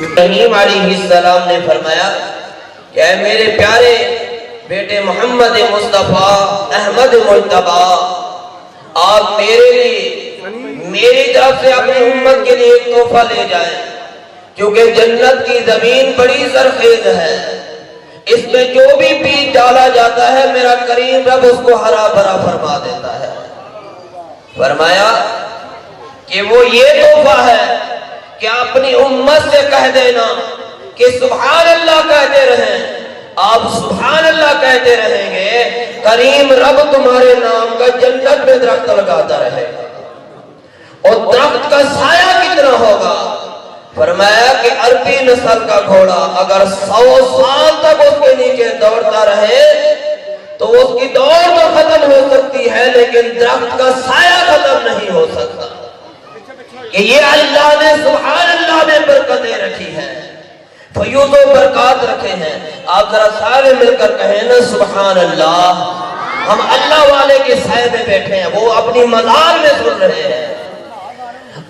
इब्राहीम अलैहिस्सलाम ने फरमाया कि ऐ मेरे प्यारे बेटे मोहम्मद मुस्तफ़ा अहमद मुज्तबा, आप मेरे लिए मेरी तरफ से अपनी उम्मत के लिए एक तोहफा ले जाएं, क्योंकि जन्नत की जमीन बड़ी सरखेज है। इसमें जो भी बीज डाला जाता है मेरा करीम रब उसको हरा भरा फरमा देता है। फरमाया कि वो ये तोहफा है कि अपनी उम्मत से कह देना कि सुभान अल्लाह कहते रहें। आप सुभान अल्लाह कहते रहेंगे, करीम रब तुम्हारे नाम का जन्नत में दरख्त लगाता रहेगा। और दरख्त का साया कितना होगा? फरमाया कि अरबी नस्ल का घोड़ा अगर 100 साल तक उसके नीचे दौड़ता रहे तो उसकी दौड़ तो खत्म हो सकती है, लेकिन दरख्त का साया खत्म नहीं हो सकता। कि ये अल्लाह ने सुभान अल्लाह में बरकतें रखी है, फयूज़ व बरकत रखे हैं। आप जरा सारे मिलकर कहें ना सुभान अल्लाह। हम अल्लाह वाले के साए में बैठे हैं, वो अपनी मज़ार में सुन रहे हैं।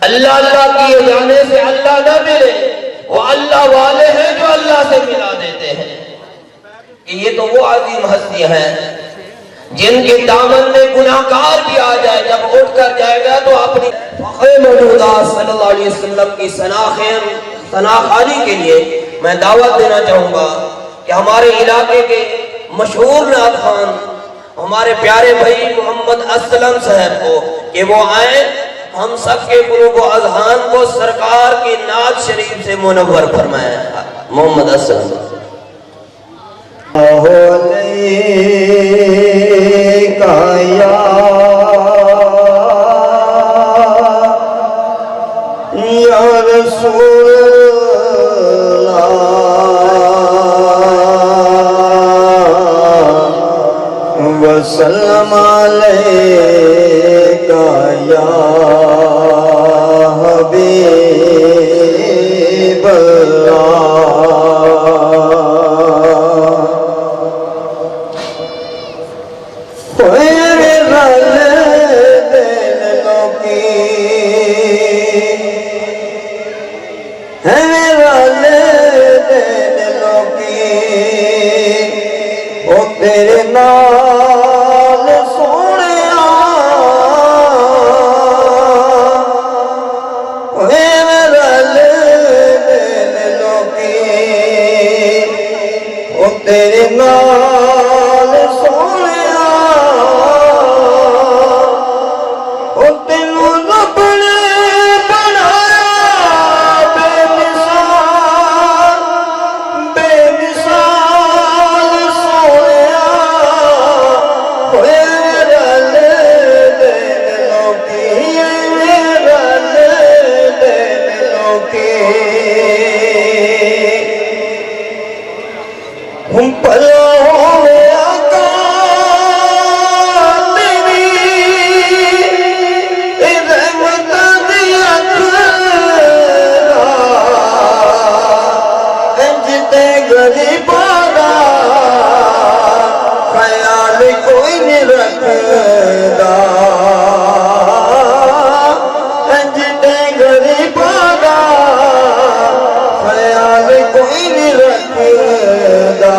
अल्लाह अल्लाह किए जाने से अल्लाह ना मिले, वो अल्लाह वाले हैं जो अल्लाह से मिला देते हैं। कि ये तो वो अजीम हस्तियां हैं जिनके दामन में गुनाहगार भी आ जाए, जब उठ कर जाएगा तो अपनी मौजूदा सल्लल्लाहु अलैहि वसल्लम की सनाखानी के लिए मैं दावत देना चाहूंगा कि हमारे इलाके के मशहूर नात खान हमारे प्यारे भाई मोहम्मद असलम साहब को कि वो आए, हम सबके कुलूब व अज़हान को सरकार की नात शरीफ से मुनव्वर फरमाए। मोहम्मद असलम या रसूल वसल्लम अलैका या हबीब तेरे नाल सोनिया रल लोकी तेरे नाल सोनिया तेनू रब ने बनाया बेमिसाल सोनिया रल लोकी हम पला कोई नहीं रखदा जिते गरीबा दा ख्याल कोई नहीं रखदा।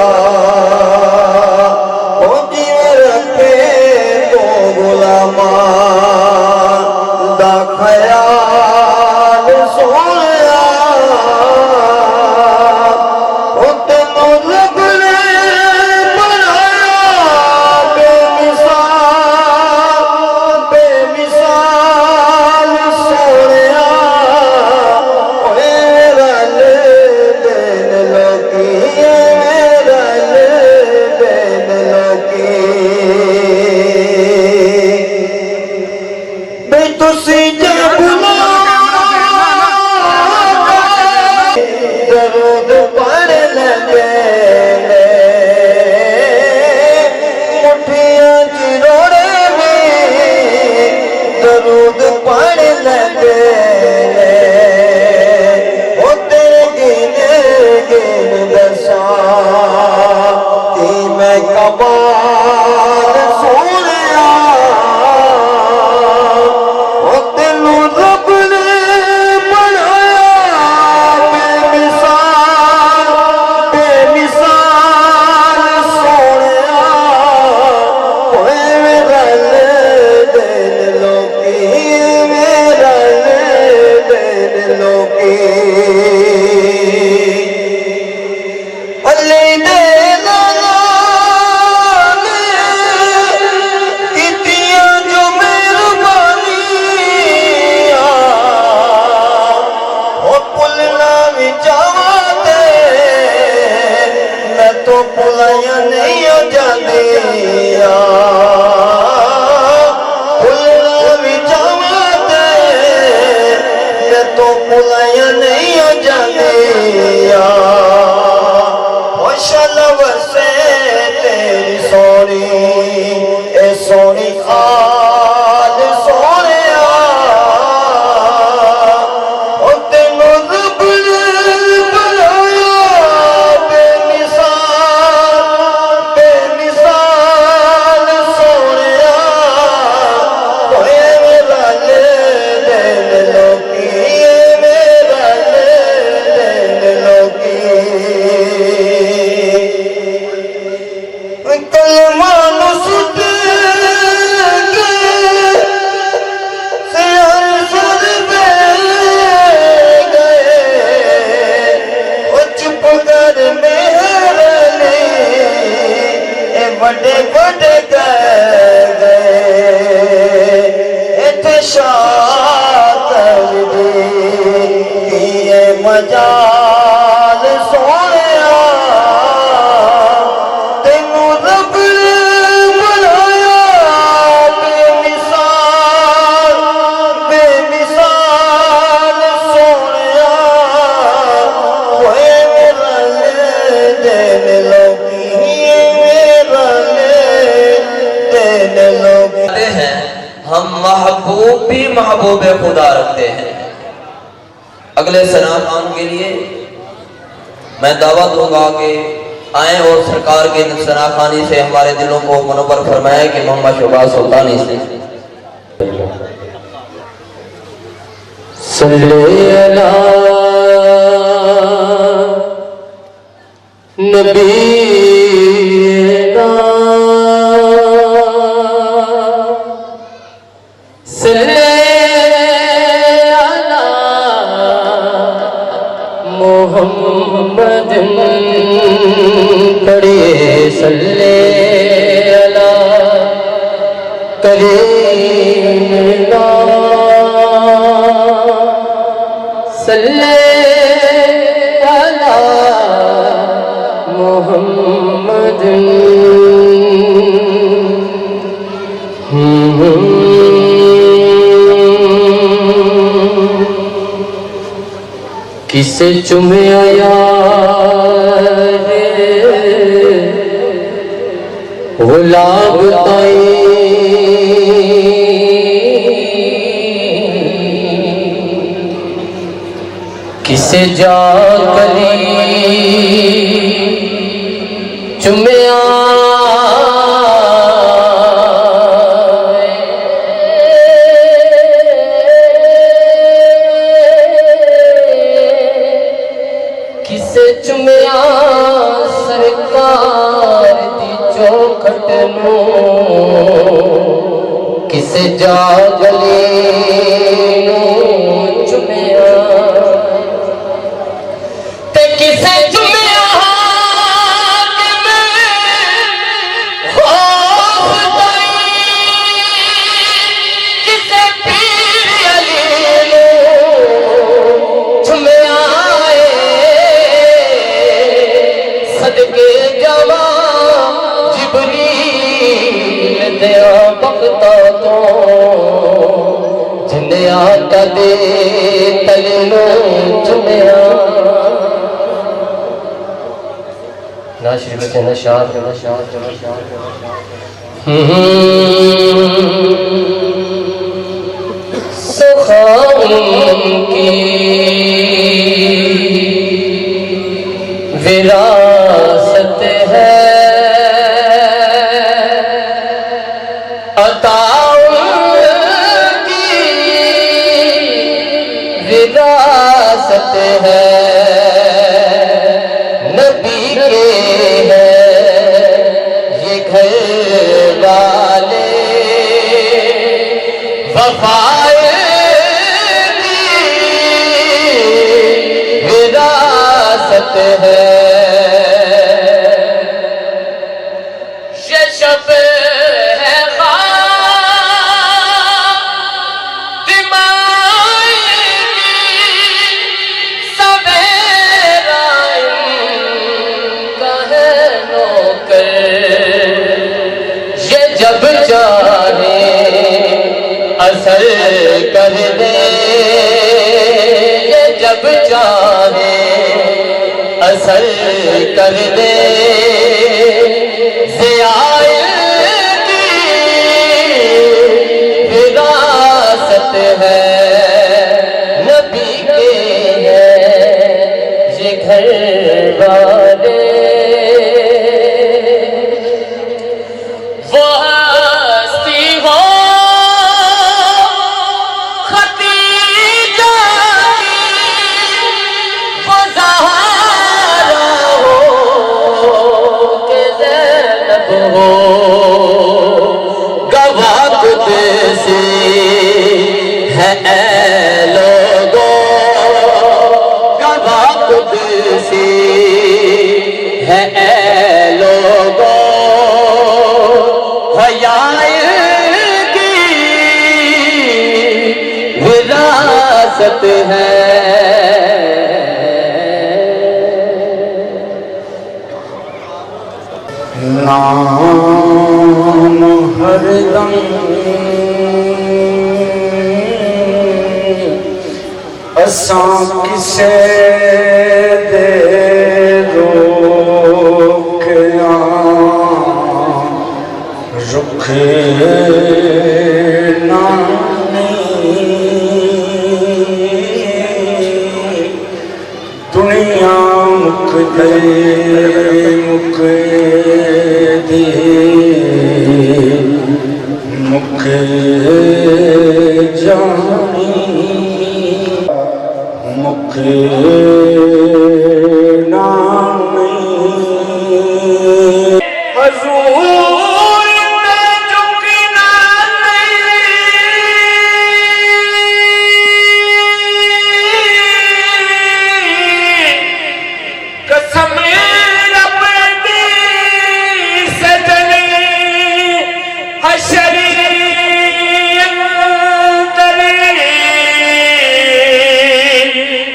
अली दे लाला ने कीतियां जो मेहरबानियां ओ पुलना विचावा दे मैं तो पुलाया नहीं हो जांदियां पुलना विचावा दे मैं तो पुलाया नहीं हो जांदियां शलव से तेरी सोनी ए सोनी खाल सोने ओ तेनू रब ने बनाया बेमिसाल सोने ओए मेरा ले देन लोकी मेरा ले देन लोकी कलमानु सुते से हर सर पे गए ओ चुप कर मेरे लिए बड़े बड़े गए इथे शातर दी ये मजाल सोने तेनू रब ने बनाया बेमिसाल सोनिया ओए मेरा ले देन लोगी मेरा ले देन लोगी हैं हम महबूब भी महबूब खुदा रखते हैं। अगले सना खान के लिए मैं दावा दूंगा कि आए और सरकार के सनाखानी से हमारे दिलों को मुनव्वर फरमाए कि मोहम्मद शहबाज सुल्तानी से सल्ले अला नबीना सल्ले अला मोहम्मद पढ़िए सल्ले अला करीना सल्ले अला मोहम्मद किसे चुमे यार गुलाब ताई किसे जा कली चुमिया किसे चुमिया सरकार दी चौखट नू किसे जा गली चुमिया ते किसे चुमिया किसे पीर अली चुमिया सदके जावा जिबरील दिया बख्ता तो जिन्हें आटा दे तलनो चुमिया नाशिर बचे नशाद सुखाम की विरासत है अताउल की विरासत है नबी के है ये घर वाले वफाए की है। ये शब है जब चाहे असर कर दे, ये जब चाहे असर कर दे। ज़ियाए की विरासत है, नबी के हैं ये घर वाले। वो हस्ती हो खदीजा की, वो ज़हरा हो के ज़ैनब हो। गवाह कुदसी है ऐ लोगों, गवाह कुदसी है ऐ लोगों। हयाएगी विरासत है। नाम हरदम असां किसे दे रोकिया, रुखे दुनिया मुक दे मुक दे मुक जानी मुक नानी। हजूर में झुकना कसम रब दी सजनी हशरी अंदरी।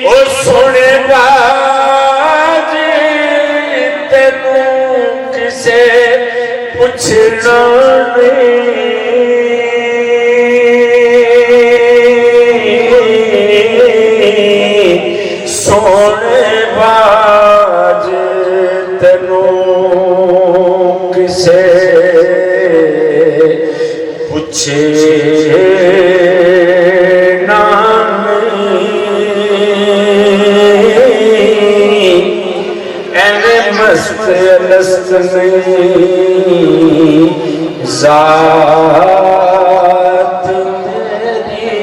ओ सोने बाज तेनू किसे पुछना नहीं। सोने बाज तेनू किसे पुछे ना नहीं। एने मस्त लस्त नहीं ज़ात तेरी।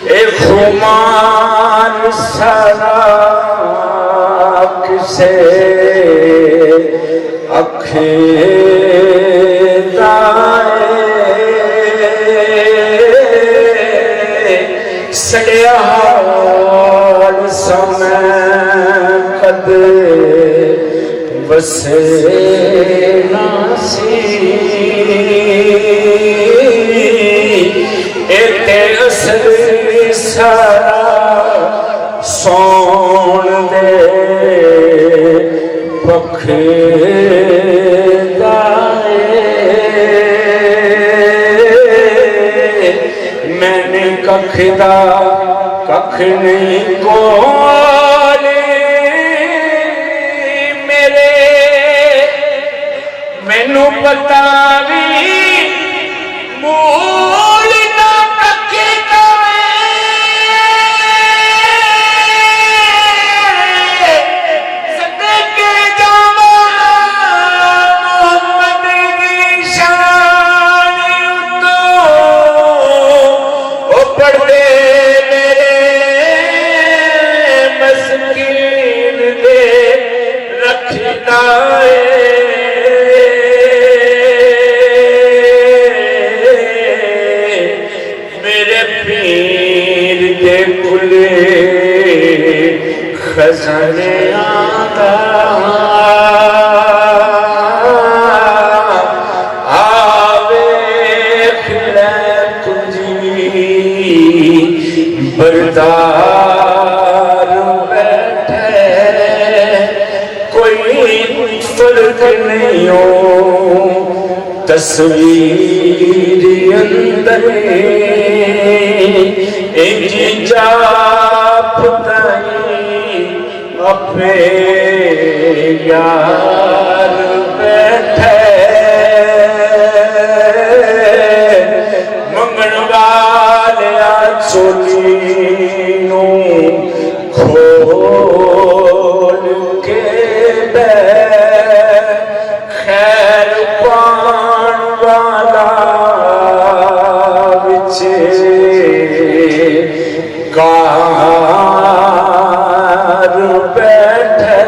ए खुमार सारा किसे अखे सड़िया हाल समय कद बसे नासी। एते असर सारा सौन दे पखे मैंने कखदा कख नहीं कोले मेरे मैनू पता भी मूल ना कखदा सदके जावा मोहम्मद की शान उतो पढ़ते मेरे मस्कीन दे रखना मेरे पीर दे कुले खजाने आता आवे खिले तुझी बरदार बैठे कोई फर्क नहीं हो तस्वीर अंदर इंजी जापताई अपने यार बैठे मंगन वाले चोली नू खोल के खैर पान वाला बिचे कार बैठे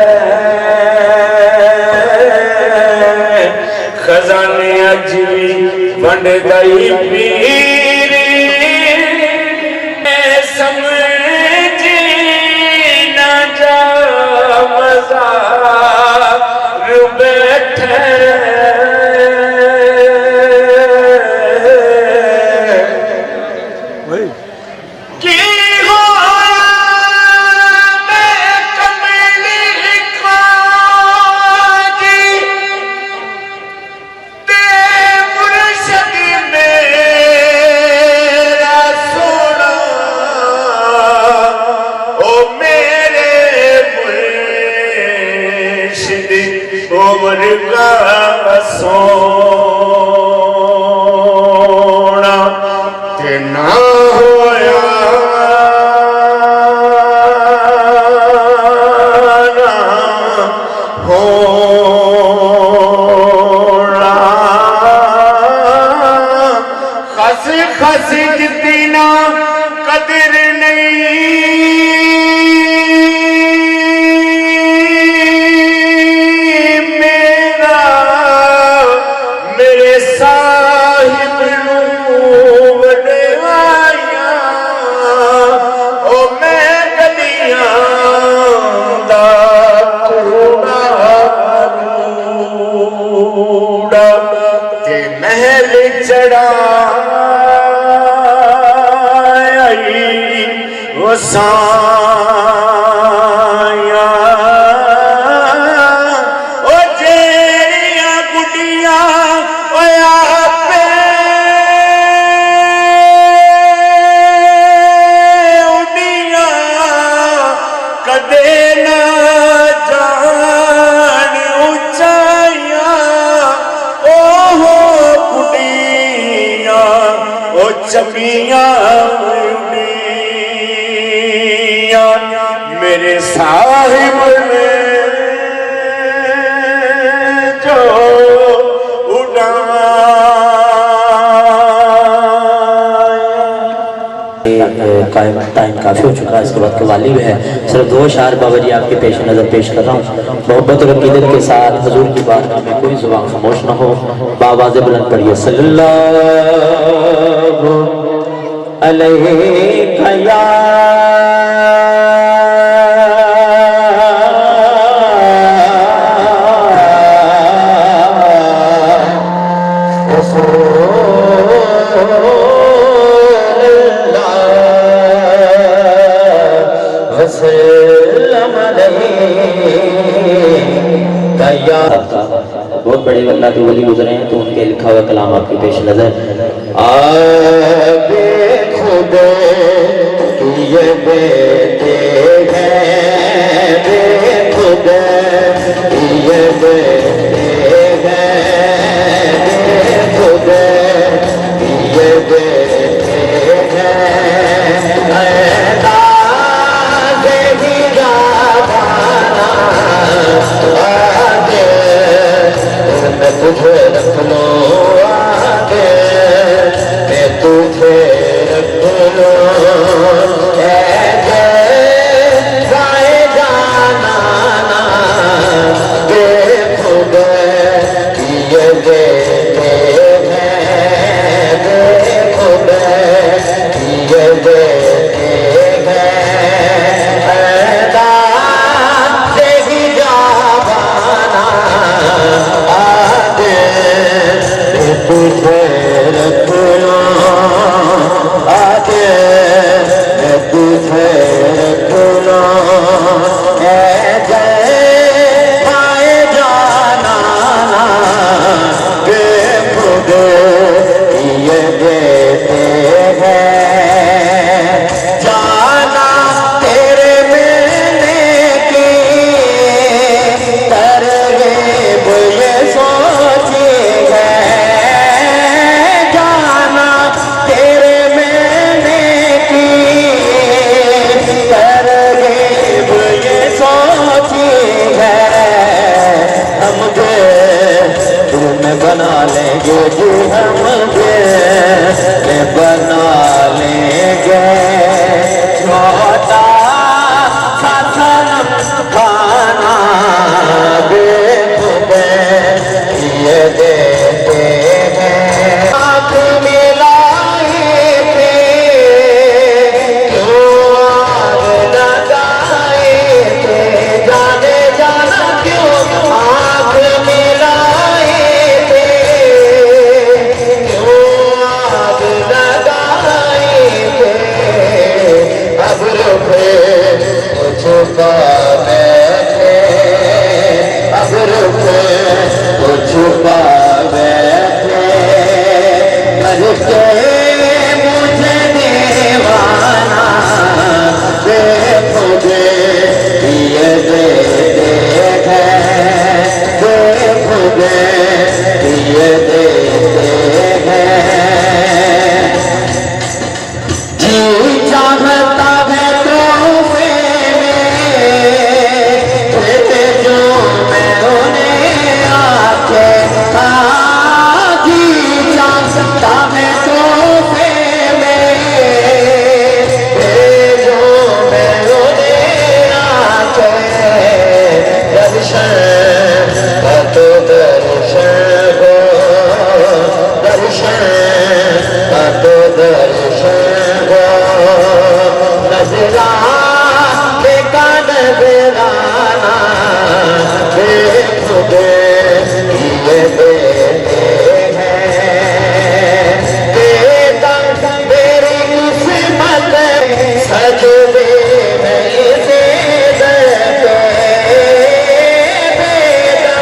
खजाने अजी वंड गई पीर समझी न जा मज़ार बैठे की हो मैं कमली काजी ते मुर्शद मेरा सोना ओ मेरे मुर्शिद उम्र का सोना ते ना होया ना होना खस खस जितनी ना कदर नहीं मेरा मेरे साहिब नू वडवाया ओ मैं गलियां दा कूड़ा ते महल चढ़ाई वसाया ओ जेड़ियां गुडियां ओ आपे उडियां कदे ना जान ऊंचाइयां ओहो गुडियां ओ चमियां उडियां मेरे साहिब ने जो टाइम काफ़ी हो चुका है, इसके बाद कवाली में है। सिर्फ दो अशार बाबा जी आपके पेश नज़र पेश कर रहा हूँ। मोहब्बत और अकीदत के साथ हजूर की बारगाह में कोई जुबान खामोश न हो। बावाज़े बुलंद पढ़िए सल्लल्लाहु अलैहि या बहुत बड़े अल्लाह के वली गुजरे हैं, तो उनके लिखा हुआ कलाम आपकी पेश नजर। आबे खुद ये बेटे हैं, बेखुद ये बेटे हैं, बेखुद ये बेटे हैं। तुझे रख लो आगे, मैं तुझे रख लो गाए जाना बेखुद ये बेटे हैं, बेखुद ये बेटे हैं। जी हम बेल बना लेंगे छोटा सा सनम खाना बेखुदे ये देते हैं आँख मिलाए थे क्यों आग लगाए थे जाने जाना क्यों आँख मिलाए थे क्यों आग लगाए थे अब रुपए छुपा बैठे अब रुपए छुपा बैठे करके मुझे दीवाना बेखुदे ये देते हैं बेखुदे ये देते हैं जी चाहता है तोहफे में जो मैं उन्हें आके जी चाहता है तोहफे में जो मैं उन्हें आके दर्शन तो दर्शन हो दर्शन तो दर्शन हो नजरा देखा नजराना बेखुदे ये देते हैं बेटा मेरी किस्मत सजदे में से बेटा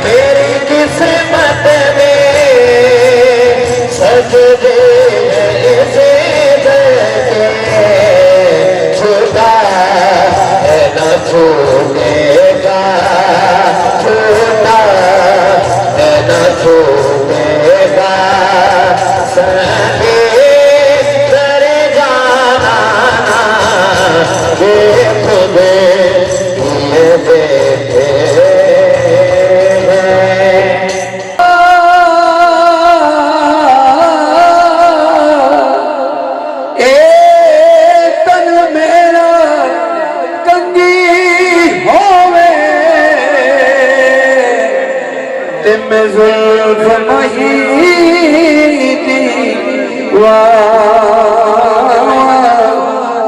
मेरी किस्मत में सजदे से छूटा है न छूटेगा छूटा है न छूटेगा संगे करे जाना बेखुदे ये देते हैं तन मेरा कंगी होवे ते मैं जुल्फ नहीं दी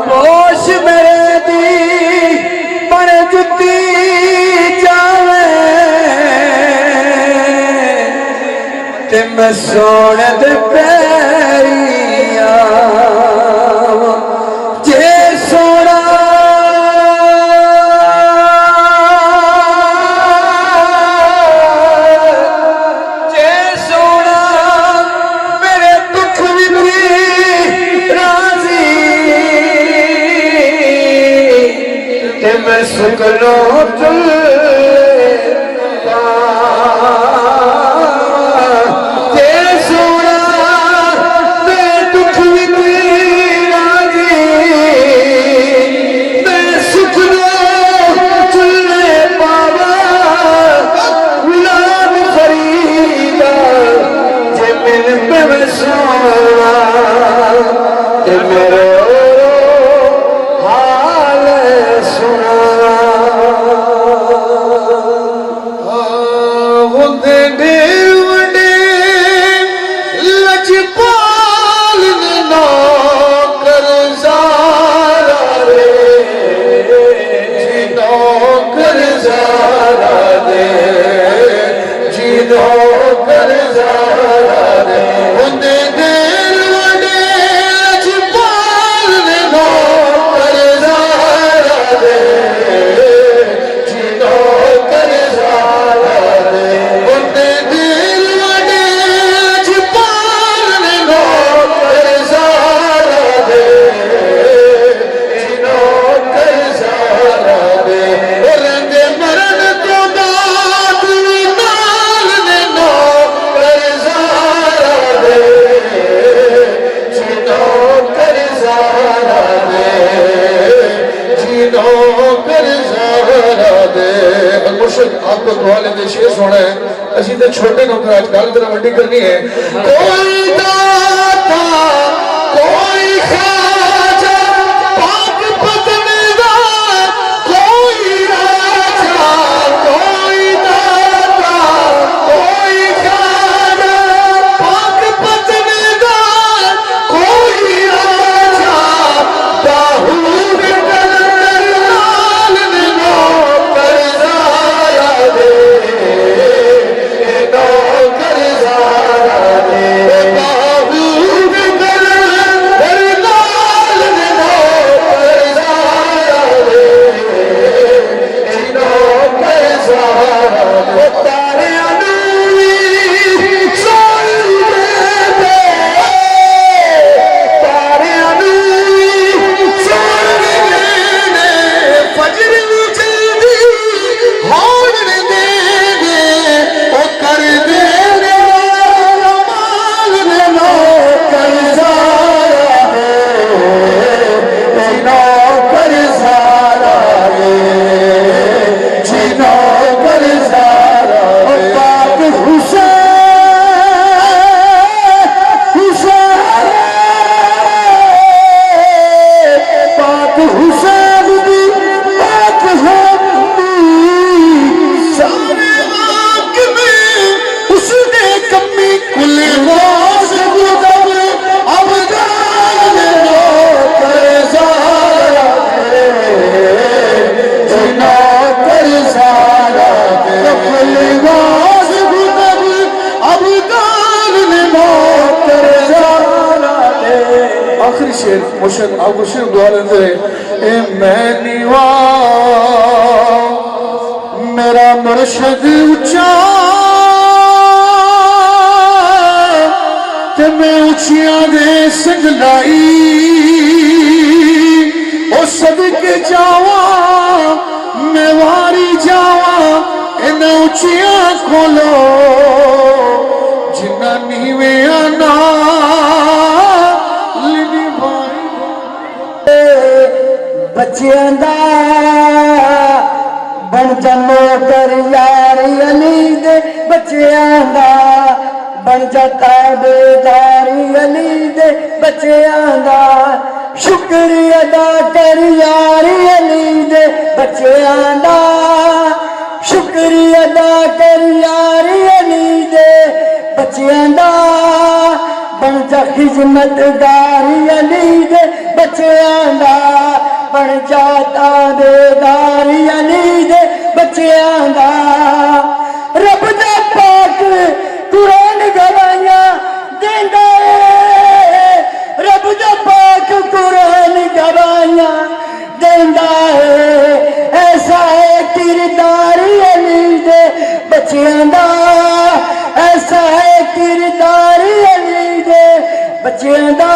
होश मेरे दी पर जुती जावे ते मैं सोने दे पैरिया जे सोना जे सोना मेरे दुख भी राजी ते मैं सुकनो तुल कर मुर्शिद आपको दुआ लेते शेर सुना है असी तो छोटे नौकर आज गल तरह वड्डी करनी है कोई दाता कोई खाजा पाक पतनेदा कोई राजा कोई दाता कोई खाजा पाक पतनेदा कोई राजा दाऊद दलाल ने नौकर ज़ारा दे नौकर ज़ारा दे दाऊद दलाल ने नौकर ज़ारा दे नौकर ज़ारा दे तारे अनूरी सोल दे तारे अनूरी सोल दे फजर जल्दी होण दे ओ कर दे माल ने नौकर ज़ारा दे नौकर ज़ारा दे नौकर ज़ारा दे पाक पाक हुसैन दी पाक हमदी सारे वाक में उसने कमी कुल वास गुदर अब जान नौकर ज़ारा दे नौकर ज़ारा दे कुल वास गुदर अब जान नौकर ज़ारा दे आखिरी शेर मुर्शिद आपको शेर दुआ लेते ए मैं निवा मेरा मुर्शिद ऊंचा ते मैं ऊंचियां दे संगलाई ओ सदके जावा मैं वारी जावा इन ऊंचियां खोलो जिन्ना नीवें ना बच्चियां दा बन जा नौकर यार अली दे बच्चियां दा बन जा ताबेदारी अली दे बच्चियां दा शुक्रिया अदा कर यार अली दे बच्चियां दा शुक्रिया अदा कर यार अली दे बच्चियां दा बन जा खिदमतगारी अली दे बच्चियां दा बन जा ताबेदारी अली दे बच्चियां दा रब दा पाक कुरान गवाइयां देंदा है रब दा पाक कुरान गवाइयां देंदा है ऐसा है किरदार अली दे बच्चियां दा ऐसा है किरदार अली दे बच्चियां दा